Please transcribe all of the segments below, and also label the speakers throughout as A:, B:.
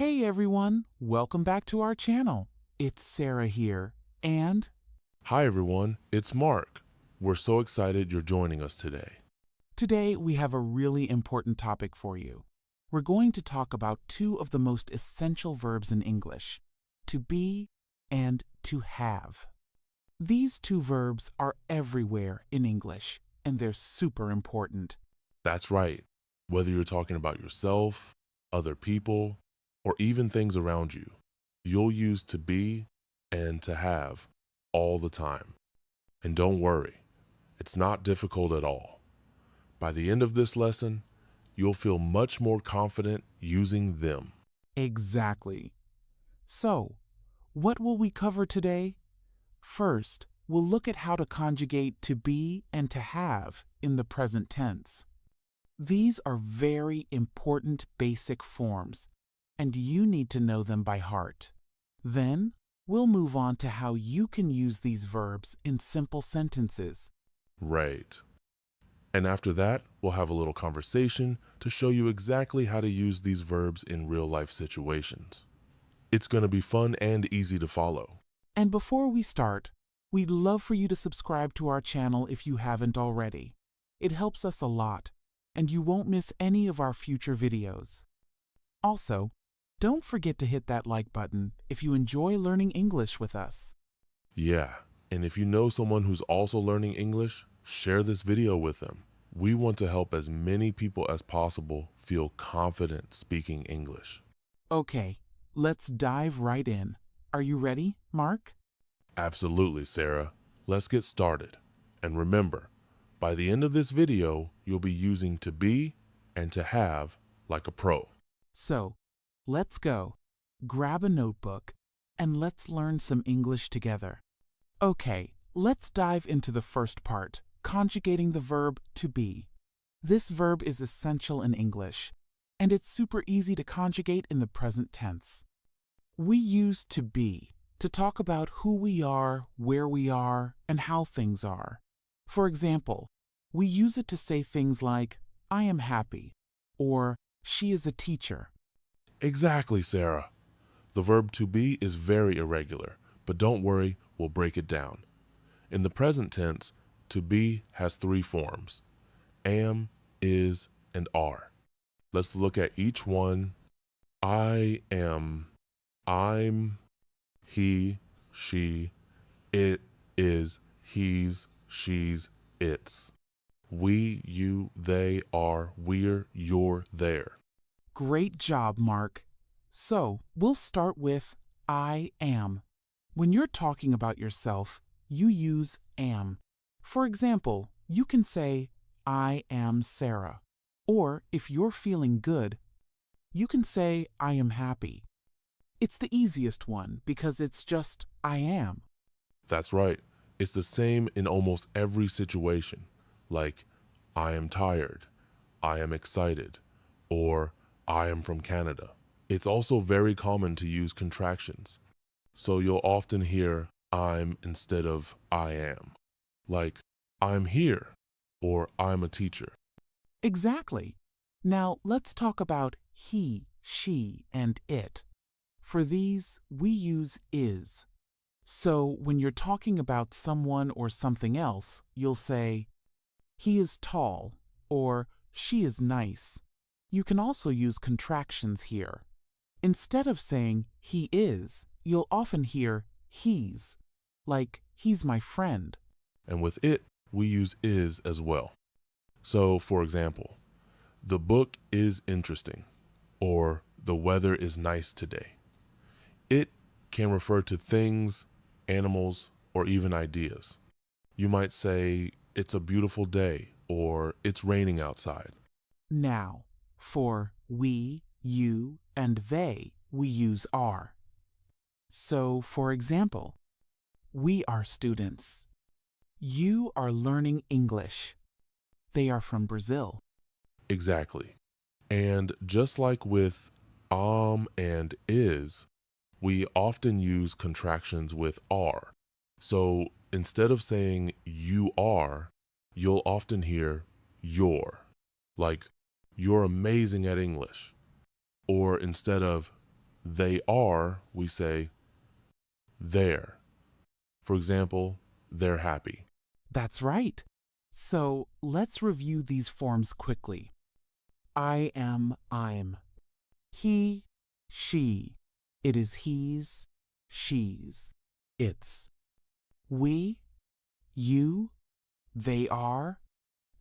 A: Hey everyone, welcome back to our channel. It's Sarah here, and
B: Hi everyone, it's Mark. We're so excited you're joining us today.
A: today we have a really important topic for you. We're going to talk about two of the most essential verbs in English, to be and to have. These two verbs are everywhere in English, and they're super important.
B: That's right. Whether you're talking about yourself, other people, or even things around you, you'll use to be and to have all the time. And don't worry, it's not difficult at all. By the end of this lesson, you'll feel much more confident using them.
A: Exactly. So, what will we cover today? First, we'll look at how to conjugate to be and to have in the present tense. These are very important basic forms, and you need to know them by heart. Then, we'll move on to how you can use these verbs in simple sentences.
B: Right. And after that, we'll have a little conversation to show you exactly how to use these verbs in real-life situations. It's going to be fun and easy to follow.
A: And before we start, we'd love for you to subscribe to our channel if you haven't already. It helps us a lot, and you won't miss any of our future videos. Also, don't forget to hit that like button if you enjoy learning English with us.
B: Yeah, and if you know someone who's also learning English, share this video with them. We want to help as many people as possible feel confident speaking English.
A: Okay, let's dive right in. Are you ready, Mark?
B: Absolutely, Sarah. Let's get started. And remember, by the end of this video, you'll be using to be and to have like a pro.
A: So, let's go. Grab a notebook and let's learn some English together. Okay, let's dive into the first part, conjugating the verb to be. This verb is essential in English, and it's super easy to conjugate in the present tense. We use to be to talk about who we are, where we are, and how things are. For example, we use it to say things like, I am happy, or she is a teacher.
B: Exactly, Sarah. The verb to be is very irregular, but don't worry, we'll break it down. In the present tense, to be has three forms: am, is, and are. Let's look at each one. I am, I'm, he, she, it is, he's, she's, it's. We, you, they, are, we're, you're, there.
A: Great job, Mark. So, we'll start with I am. When you're talking about yourself, you use am. For example, you can say, I am Sarah. Or, if you're feeling good, you can say, I am happy. It's the easiest one because it's just I am.
B: That's right. It's the same in almost every situation, like I am tired, I am excited, or I am from Canada. It's also very common to use contractions, so you'll often hear I'm instead of I am, like I'm here or I'm a teacher.
A: Exactly. Now, let's talk about he, she, and it. For these, we use is. So, when you're talking about someone or something else, you'll say, he is tall, or she is nice. You can also use contractions here. Instead of saying he is, you'll often hear he's, like he's my friend.
B: And with it, we use is as well. So, for example, the book is interesting, or the weather is nice today. It can refer to things, animals, or even ideas. You might say, it's a beautiful day, or it's raining outside.
A: Now, for we, you, and they, we use are. So, for example, we are students. You are learning English. They are from Brazil.
B: Exactly. And just like with and is, we often use contractions with are. So instead of saying you are, you'll often hear you're, like you're amazing at English. Or instead of they are, we say they're. For example, they're happy.
A: That's right. So let's review these forms quickly. I am, I'm. He, she. It is he's, she's, it's. We, you, they are,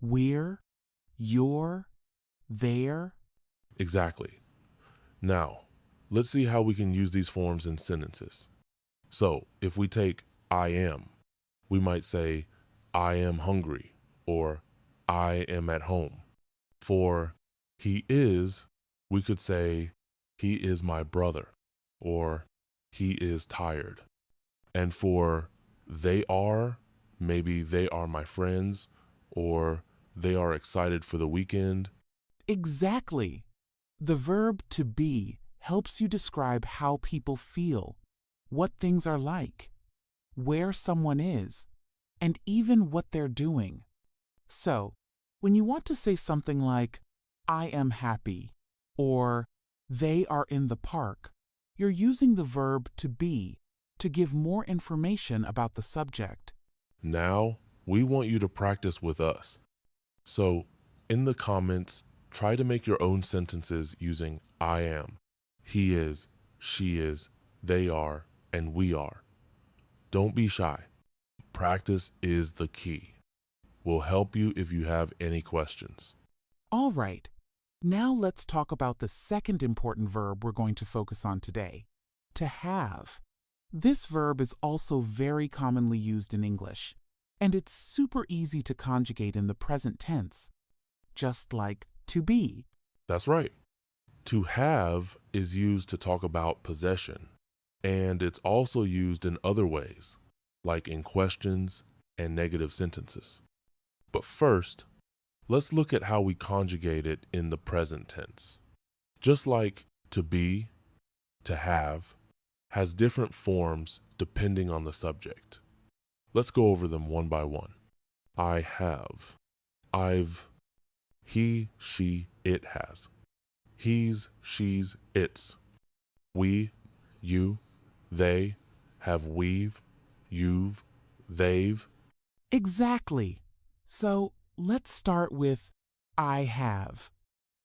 A: we're, you're, they're.
B: Exactly. Now, let's see how we can use these forms in sentences. So, if we take I am, we might say, I am hungry, or I am at home. For he is, we could say, he is my brother, or he is tired. And for they are, maybe they are my friends, or they are excited for the weekend.
A: Exactly. The verb to be helps you describe how people feel, what things are like, where someone is, and even what they're doing. So, when you want to say something like, I am happy, or they are in the park, you're using the verb to be to give more information about the subject.
B: Now, we want you to practice with us. So, in the comments, try to make your own sentences using I am, he is, she is, they are, and we are. Don't be shy. Practice is the key. We'll help you if you have any questions.
A: All right, now let's talk about the second important verb we're going to focus on today, to have. This verb is also very commonly used in English, and it's super easy to conjugate in the present tense, just like to be.
B: That's right. To have is used to talk about possession, and it's also used in other ways, like in questions and negative sentences. But first, let's look at how we conjugate it in the present tense. Just like to be, to have, has different forms depending on the subject. Let's go over them one by one. I have, I've, he, she, it has. He's, she's, it's. We, you, they, have we've, you've, they've.
A: Exactly. So let's start with I have.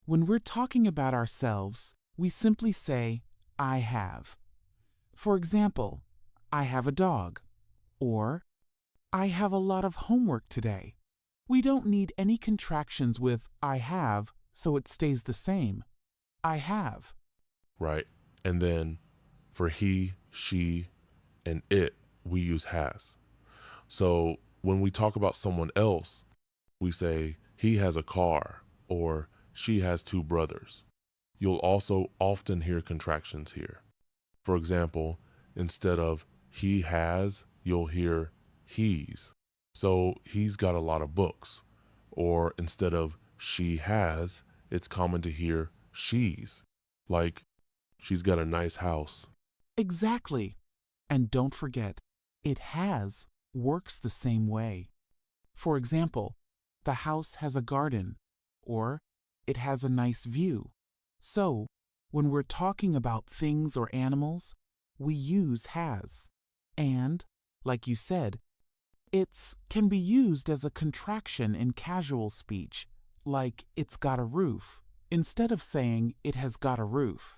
A: When we're talking about ourselves, we simply say I have. For example, I have a dog, or I have a lot of homework today. We don't need any contractions with I have, so it stays the same. I have.
B: Right. And then for he, she, and it, we use has. So when we talk about someone else, we say he has a car or she has two brothers. You'll also often hear contractions here. For example, instead of he has, you'll hear he's. So he's got a lot of books. Or instead of she has, it's common to hear she's. Like she's got a nice house.
A: Exactly. And don't forget, it has works the same way. For example, the house has a garden, or it has a nice view. So, when we're talking about things or animals, we use has. And, like you said, it's can be used as a contraction in casual speech, like it's got a roof, instead of saying it has got a roof.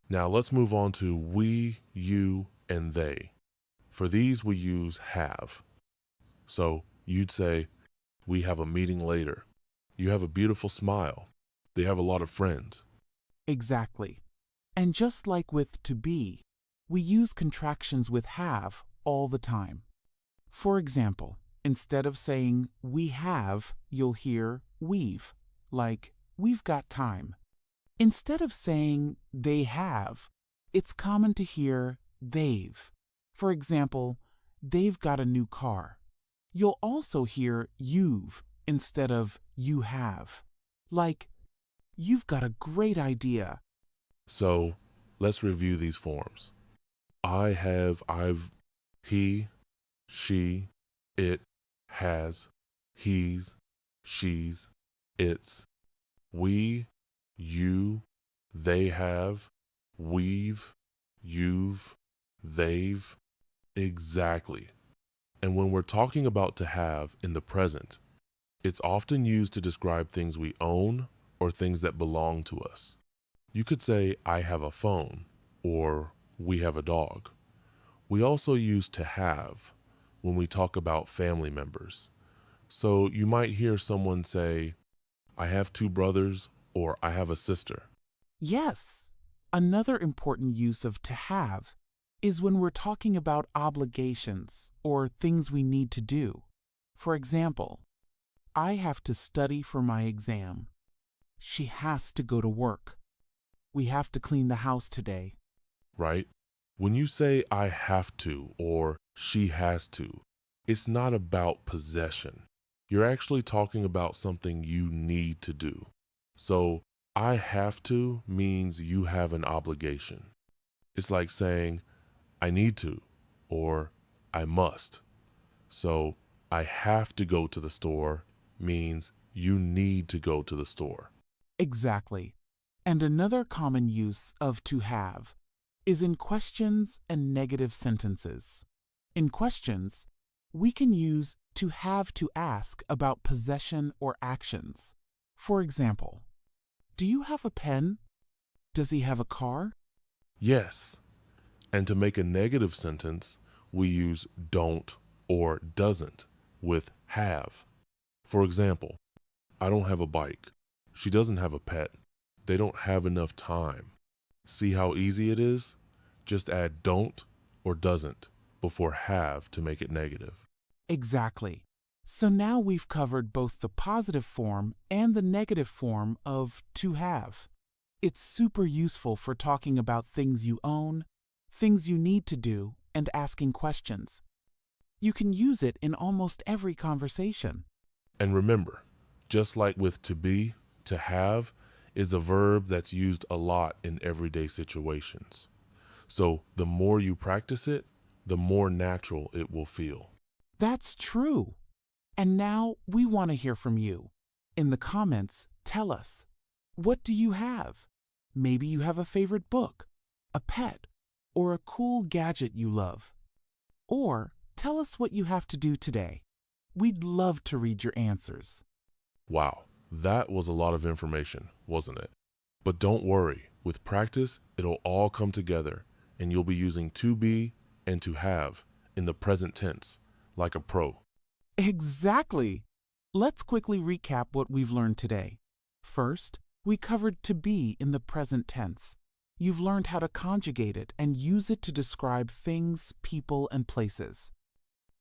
B: Now let's move on to we, you, and they. For these we use have. So you'd say, we have a meeting later. You have a beautiful smile. They have a lot of friends.
A: Exactly. And just like with to be, we use contractions with have all the time. For example, instead of saying we have, you'll hear we've, like we've got time. Instead of saying they have, it's common to hear they've. For example, they've got a new car. You'll also hear you've instead of you have. Like, you've got a great idea.
B: So let's review these forms. I have, I've, he, she, it, has, he's, she's, it's, we, you, they have, we've, you've, they've. Exactly. And when we're talking about to have in the present, it's often used to describe things we own or things that belong to us. You could say, I have a phone, or we have a dog. We also use to have when we talk about family members. So you might hear someone say, I have two brothers, or I have a sister.
A: Yes, another important use of to have is when we're talking about obligations or things we need to do. For example, I have to study for my exam. She has to go to work. We have to clean the house today.
B: Right? When you say I have to or she has to, it's not about possession. You're actually talking about something you need to do. So I have to means you have an obligation. It's like saying I need to or I must. So I have to go to the store means you need to go to the store.
A: Exactly. And another common use of to have is in questions and negative sentences. In questions, we can use to have to ask about possession or actions. For example, do you have a pen? Does he have a car?
B: Yes. And to make a negative sentence, we use don't or doesn't with have. For example, I don't have a bike. She doesn't have a pet. They don't have enough time. See how easy it is? Just add don't or doesn't before have to make it negative.
A: Exactly. So now we've covered both the positive form and the negative form of to have. It's super useful for talking about things you own, things you need to do, and asking questions. You can use it in almost every conversation.
B: And remember, just like with to be, to have is a verb that's used a lot in everyday situations. So the more you practice it, the more natural it will feel.
A: That's true. And now we want to hear from you. In the comments, tell us, what do you have? Maybe you have a favorite book, a pet, or a cool gadget you love. Or tell us what you have to do today. We'd love to read your answers.
B: Wow, that was a lot of information, wasn't it? But don't worry, with practice, it'll all come together and you'll be using to be and to have in the present tense, like a pro.
A: Exactly. Let's quickly recap what we've learned today. First, we covered to be in the present tense. You've learned how to conjugate it and use it to describe things, people, and places.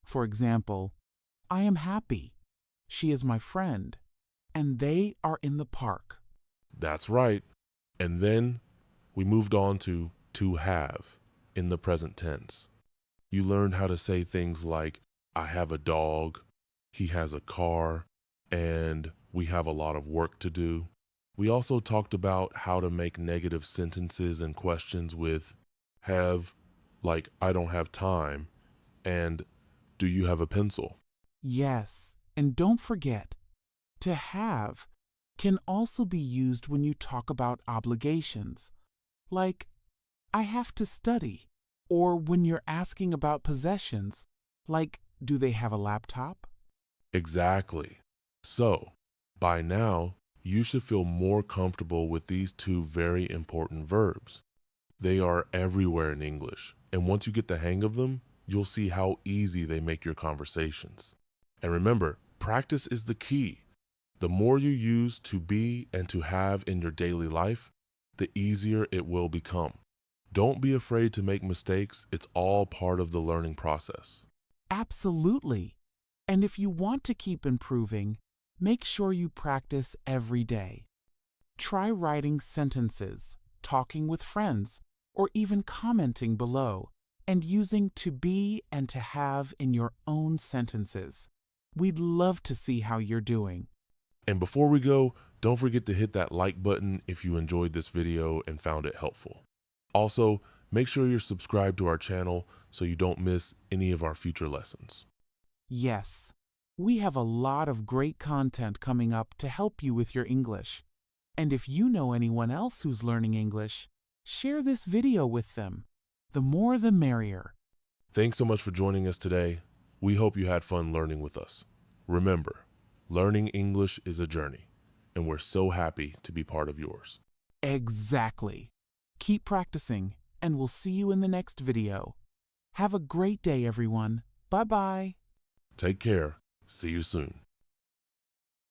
A: For example, I am happy. She is my friend. And they are in the park.
B: That's right. And then we moved on to have in the present tense. You learned how to say things like, I have a dog, he has a car, and we have a lot of work to do. We also talked about how to make negative sentences and questions with have, like I don't have time, and do you have a pencil?
A: Yes, and don't forget, to have can also be used when you talk about obligations, like I have to study, or when you're asking about possessions, like do they have a laptop?
B: Exactly. So, by now, you should feel more comfortable with these two very important verbs. They are everywhere in English, and once you get the hang of them, you'll see how easy they make your conversations. And remember, practice is the key. The more you use to be and to have in your daily life, the easier it will become. Don't be afraid to make mistakes. It's all part of the learning process.
A: Absolutely. And if you want to keep improving, make sure you practice every day. Try writing sentences, talking with friends, or even commenting below, and using to be and to have in your own sentences. We'd love to see how you're doing.
B: And before we go, don't forget to hit that like button if you enjoyed this video and found it helpful. Also, make sure you're subscribed to our channel so you don't miss any of our future lessons.
A: Yes, we have a lot of great content coming up to help you with your English. And if you know anyone else who's learning English, share this video with them. The more the merrier.
B: Thanks so much for joining us today. We hope you had fun learning with us. Remember, learning English is a journey, and we're so happy to be part of yours.
A: Exactly. Keep practicing, and we'll see you in the next video. Have a great day, everyone. Bye-bye.
B: Take care. See you soon.